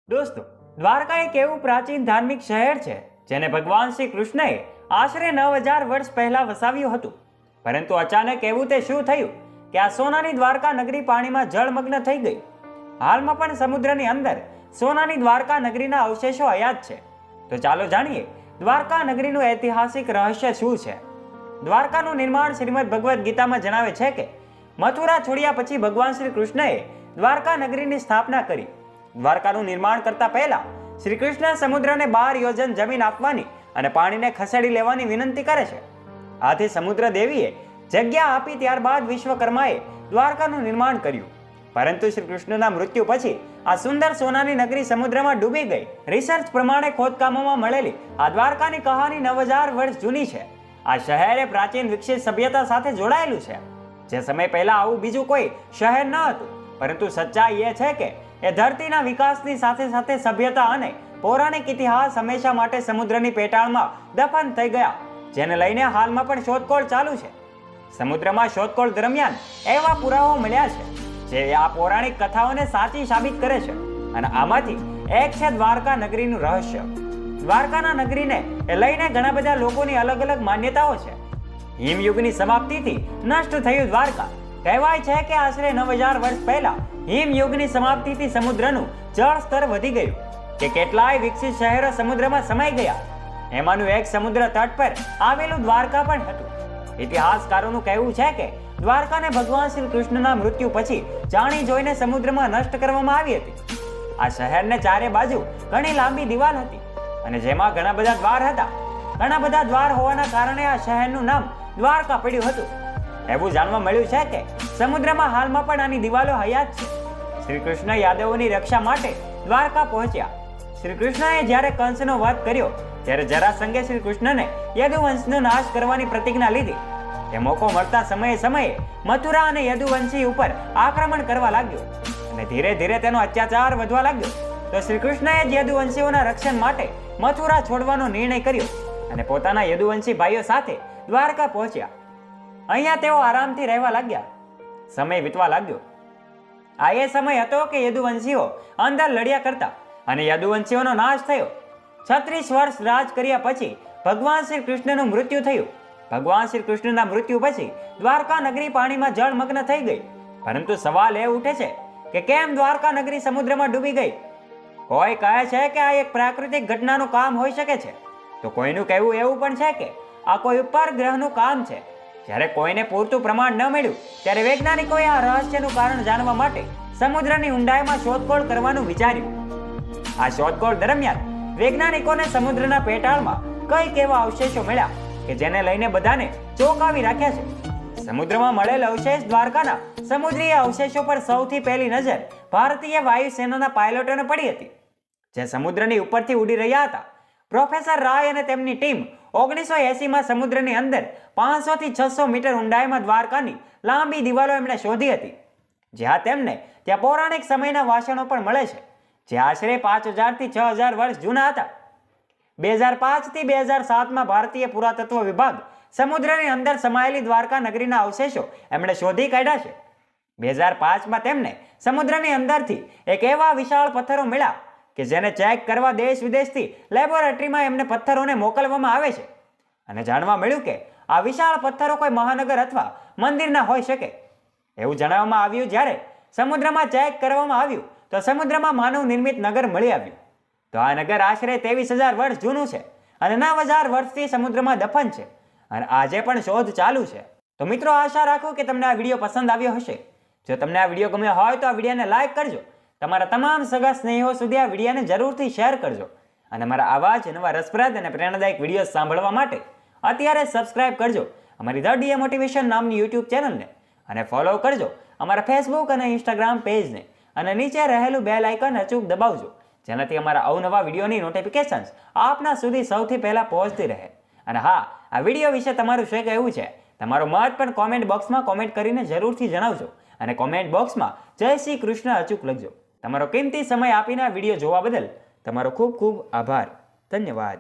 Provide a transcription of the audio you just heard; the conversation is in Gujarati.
દોસ્તો, દ્વારકા એક એવું પ્રાચીન ધાર્મિક શહેર છે જેને ભગવાન શ્રી કૃષ્ણએ આશરે 9000 વર્ષ પહેલા વસાવ્યું હતું. પરંતુ અચાનક એવું તે શું થયું કે આ સોનાની દ્વારકા નગરી પાણીમાં જળમગ્ન થઈ ગઈ. હાલમાં પણ સમુદ્રની અંદર સોનાની દ્વારકા નગરીના અવશેષો હયાત છે. તો ચાલો જાણીએ દ્વારકા નગરીનું ઐતિહાસિક રહસ્ય શું છે. દ્વારકાનું નિર્માણ શ્રીમદ ભગવદ્ ગીતામાં જણાવે છે કે મથુરા છોડ્યા પછી ભગવાન શ્રી કૃષ્ણએ દ્વારકા નગરીની સ્થાપના કરી. દ્વારકાનું નિર્માણ કરતા પહેલા શ્રી કૃષ્ણ સમુદ્રને 12 યોજન જમીન આપવાની અને પાણીને ખસેડી લેવાની વિનંતી કરે છે. આથી સમુદ્ર દેવીએ જગ્યા આપી ત્યારબાદ વિશ્વકર્માએ દ્વારકાનું નિર્માણ કર્યું. પરંતુ શ્રી કૃષ્ણના મૃત્યુ પછી આ સુંદર સોનાની નગરી સમુદ્રમાં ડૂબી ગઈ. રિસર્ચ પ્રમાણે ખોદકામોમાં મળેલી આ દ્વારકાની કહાની 9000 વર્ષ જૂની છે. આ શહેર એ પ્રાચીન વિકસિત સભ્યતા સાથે જોડાયેલું છે. જે સમય પહેલા આવું બીજું કોઈ શહેર ન હતું. પરંતુ સચ્ચાઈ એ છે કે એ ધરતીના વિકાસની સાથે સાથે સભ્યતા અને પૌરાણિક ઇતિહાસ હંમેશા માટે સમુદ્રની પેટાળમાં દફન થઈ ગયા, જેને લઈને હાલમાં પણ શોધખોળ ચાલુ છે. સમુદ્રમાં શોધખોળ દરમિયાન એવા પુરાવાઓ મળ્યા છે જે આ પૌરાણિક કથાઓને સાચી સાબિત કરે છે. અને આમાંથી એક છે દ્વારકા નગરીનું રહસ્ય. દ્વારકાના નગરીને લઈને ઘણા બધા લોકોની અલગ અલગ માન્યતાઓ છે. હિમયુગની સમાપ્તિથી નષ્ટ થયું દ્વારકા. કહેવાય છે કે આશરે 9000 વર્ષ પહેલા હિમયુગની સમાપ્તિથી સમુદ્રનું જળ સ્તર વધી ગયું કે કેટલાય વિકસિત શહેરો સમુદ્રમાં સમાઈ ગયા. એમાંનું એક સમુદ્ર તટ પર આવેલું દ્વારકા પણ હતું. ઇતિહાસકારોનું કહેવું છે કે દ્વારકાને ભગવાન શ્રી કૃષ્ણના મૃત્યુ પછી જાણી જોઈને સમુદ્રમાં નષ્ટ કરવામાં આવી હતી. આ શહેરને ચારે બાજુ ઘણી લાંબી દિવાલ હતી અને જેમાં ઘણા બધા દ્વાર હતા. ઘણા બધા દ્વાર હોવાના કારણે આ શહેરનું નામ દ્વારકા પડ્યું હતું. એવું જાણવા મળ્યું છે કે સમુદ્રમાં હાલમાં પણ આની દિવાલો હયાત છે. શ્રી કૃષ્ણ યાદવોની રક્ષા માટે દ્વારકા પહોંચ્યા. શ્રી કૃષ્ણએ જ્યારે કંસનો વધ કર્યો ત્યારે જરાસંઘે શ્રી કૃષ્ણને યદુવંશનો નાશ કરવાની પ્રતિજ્ઞા લીધી. તે મોકો મળતા સમયે મથુરા અને યદુવંશી ઉપર આક્રમણ કરવા લાગ્યો અને ધીરે ધીરે તેનો અત્યાચાર વધવા લાગ્યો. તો શ્રી કૃષ્ણએ જ યદુવંશીઓના રક્ષણ માટે મથુરા છોડવાનો નિર્ણય કર્યો અને પોતાના યદુવંશી ભાઈઓ સાથે દ્વારકા પહોંચ્યા. અહીંયા તેઓ આરામથી રહેવા લાગ્યા. સમય વીતવા લાગ્યો. આ એ સમય હતો કે યદુવંશીઓ અંદર લડ્યા કરતા અને યદુવંશીઓનો નાશ થયો. 36 વર્ષ રાજ કર્યા પછી ભગવાન શ્રી કૃષ્ણનું મૃત્યુ થયું. ભગવાન શ્રી કૃષ્ણના મૃત્યુ પછી દ્વારકા નગરી પાણીમાં જળમગ્ન થઈ ગઈ. પરંતુ સવાલ એ ઉઠે છે કે કેમ દ્વારકા નગરી સમુદ્રમાં ડૂબી ગઈ? કોઈ કહે છે કે આ એક પ્રાકૃતિક ઘટનાનું કામ હોઈ શકે છે, તો કોઈનું કહેવું એવું પણ છે કે આ કોઈ ઉપર ગ્રહનું કામ છે. જ્યારે કોઈને પૂરતું પ્રમાણ ન મળ્યું ત્યારે વૈજ્ઞાનિકોએ આ રહસ્યનું કારણ જાણવા માટે સમુદ્રની ઊંડાઈમાં શોધખોળ કરવાનું વિચાર્યું. આ શોધખોળ દરમિયાન વૈજ્ઞાનિકોને સમુદ્રના પેટાળમાં કંઈક એવા અવશેષો મળ્યા કે જેને લઈને બધાને ચોંકાવી રાખ્યા છે. સમુદ્રમાં મળેલ અવશેષ દ્વારકાના સમુદ્રીય અવશેષો પર સૌથી પહેલી નજર ભારતીય વાયુસેનાના પાયલોટોને પડી હતી, જે સમુદ્રની ઉપરથી ઉડી રહ્યા હતા. પ્રોફેસર રાય અને તેમની ટીમ 1980માં સમુદ્રની અંદર 500 થી 600 મીટર ઊંડાઈમાં દ્વારકાની લાંબી દિવાલો એમણે શોધી હતી, જ્યાં તેમને ત્યાં પૌરાણિક સમયના વાસણો પણ મળે છે, જે આશરે 5000 થી 6000 વર્ષ જૂના હતા. 2005 થી 2007માં ભારતીય પુરાતત્વ વિભાગ સમુદ્રની અંદર સમાયેલી દ્વારકા નગરીના અવશેષો એમણે શોધી કાઢ્યા છે. 2005માં તેમને સમુદ્રની અંદરથી એક એવા વિશાળ પથ્થરો મળ્યા કે જેને ચેક કરવા દેશ વિદેશથી લેબોરેટરીમાં એમને પથ્થરોને મોકલવામાં આવે છે. અને જાણવા મળ્યું કે આ વિશાળ પથ્થરો કોઈ મહાનગર અથવા મંદિરના હોઈ શકે એવું જણાવવામાં આવ્યું. જ્યારે સમુદ્રમાં ચેક કરવામાં આવ્યું તો સમુદ્રમાં માનવ નિર્મિત નગર મળી આવ્યું. તો આ નગર આશરે 23000 વર્ષ જૂનું છે અને 9000 વર્ષથી સમુદ્રમાં દફન છે અને આજે પણ શોધ ચાલુ છે. તો મિત્રો, આશા રાખું કે તમને આ વિડીયો પસંદ આવ્યો હશે. જો તમને આ વિડીયો ગમ્યો હોય તો આ વિડીયોને લાઈક કરજો. તમારા તમામ સગા સ્નેહીઓ સુધી આ વિડીયોને જરૂરથી શેર કરજો અને મારા આવા જ નવા રસપ્રદ અને પ્રેરણાદાયક વિડીયો સાંભળવા માટે અત્યારે સબસ્ક્રાઇબ કરજો અમારી ધ ડીએ મોટિવેશન નામની યુટ્યુબ ચેનલને અને ફોલો કરજો અમારા ફેસબુક અને ઇન્સ્ટાગ્રામ પેજને અને નીચે રહેલું બેલ આઇકન અચૂક દબાવજો, જેનાથી અમારા અવનવા વિડીયોની નોટિફિકેશન્સ આપના સુધી સૌથી પહેલા પહોંચતી રહે. અને હા, આ વિડીયો વિશે તમારું શું કહેવું છે? તમારો મત પણ કોમેન્ટ બોક્સમાં કોમેન્ટ કરીને જરૂરથી જણાવજો અને કોમેન્ટ બોક્સમાં જય શ્રી કૃષ્ણ અચૂક લખજો. તમારો કિંમતી સમય આપીને આ વિડીયો જોવા બદલ તમારો ખૂબ ખૂબ આભાર. ધન્યવાદ.